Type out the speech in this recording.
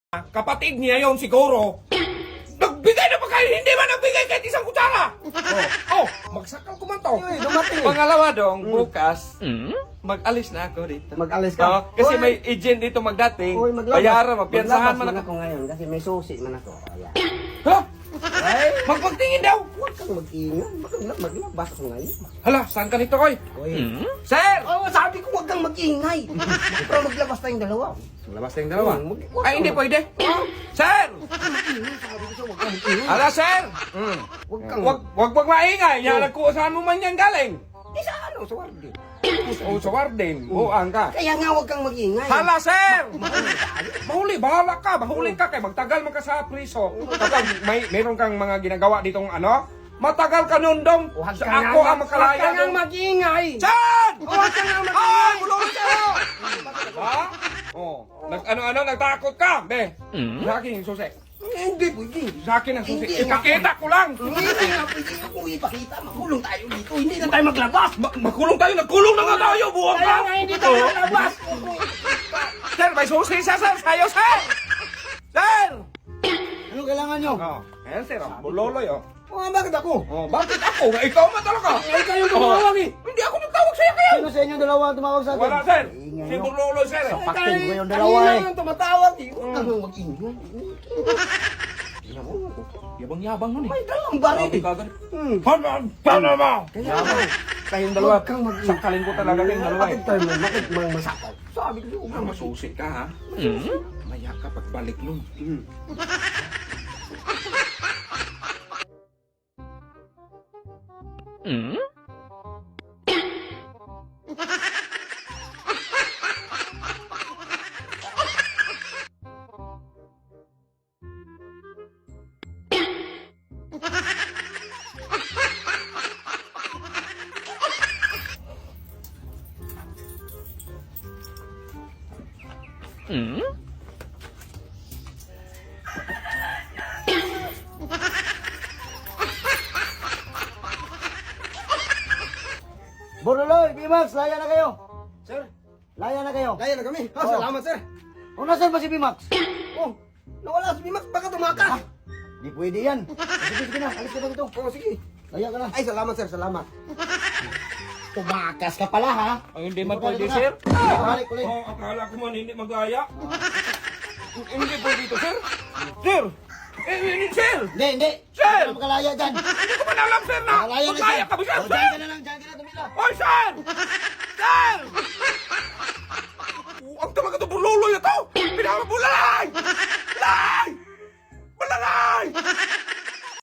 kapatid niya yon siguro. Nagbigay na pagkain, hindi man nagbigay kahit isang kutsara. Magsakal ko man to. Dumating. Pangalawa dong, bukas, mag-alis na ako dito. Mag-alis ka. Kasi may agent dito magdating. Oy, maglabas. Bayaran, magpiyansahan Maglabas man ako ngayon kasi may susi man ako. Kaya. Ha? Ay, Magpagtingin daw. huwag kang mag-ingat. Maglabas ako ngayon. Hala, saan ka nito, Koy? Oy. Sir! Sabi ko huwag kang mag-ingay. Pero maglabas tayong dalawa. Labas tayong dalawa. Huwag Ay, hindi pwede. Sir! Sabi ko sa'yo, huwag kang mag-ingay. Hala, sir! Huwag kang... Wag maingay. Yan, saan mo man yan galing? Eh, sa ano? Sa warden. O, sa warden. Buang ka. Kaya nga huwag kang mag-ingay. Hala, sir! Mahuli, bahala ka. Mahuli ka kay magtagal man ka sa priso. Kapag meron kang mga ginagawa ditong ano, matagal ka nun dong. Huwag Sa ka ako nga- ang makalaya Huwag ka nga dong. mag-ingay. Sir! Huwag ka nga Ay, mag-ingay. bulong ka! Ha? Oh, nag-ano-ano, nagtakot ka, be. Sa akin yung susi. Hindi pwede. Sa akin ang susi. Hindi, Ipakita ko lang. Hindi nga pwede ako ipakita. Makulong tayo dito. Hindi na tayo maglabas. Makulong tayo, nagkulong na nga tayo, buwang ka. Kaya nga hindi tayo maglabas. Sir, may susi siya, sir. Sayo, sir. Sir! Ano kailangan nyo? Oh, ayan, sir. Oh. Buloloy, oh. Bakit ako? Oh, bakit ako? Ikaw man talaga. Eh, kayo tumawag eh. Hindi ako nagtawag sa'yo kayo. Sino sa inyo dalawa ang tumawag sa akin? Wala, sir. Ingay Si nyo. Buloloy, sir. eh. Pakting ko yung dalawa eh. Kanina lang tumatawag eh. Huwag kang mag-ingay. Yabang-yabang nun eh. May dalang baril eh. Kagad. Paano mo? Kaya nga. Kayong dalawa. Huwag kang mag-ingay. Sakalin ko talaga kayong dalawa eh. Bakit tayo bakit mang masakal? Sabi ko huwag kang Masusi ka, ha? Maya ka pagbalik nun. Boroloy, Bimax, laya na kayo. Sir, Laya na kayo. kaya na kami. Oh, Salamat, sir. O, nasaan ba si Bimax? Oh, nawala si Bimax. Baka tumakas. Di pwede yan. Sige, sige na. Alis ka na dito. Oh, sige. Laya ka na. Ay, salamat, sir. Salamat. Tumakas ka pala ha. Ay, hindi man Dito ka, pwede, dito ka. sir. Balik ulit. Oh, akala ko man hindi magaya. Hindi pwede ito, sir. Sir! Sir! Hindi, hindi. Sir! Hindi ka makalaya dyan. Hindi ko man alam, sir, na Makalaya na magaya siya. ka ba, sir? O, dyan ka na lang. Dyan ka na tumila. Oy, sir! Sir! Ang talaga ito, buloloy na to! Pinakabulalay! Lalay! Malalay!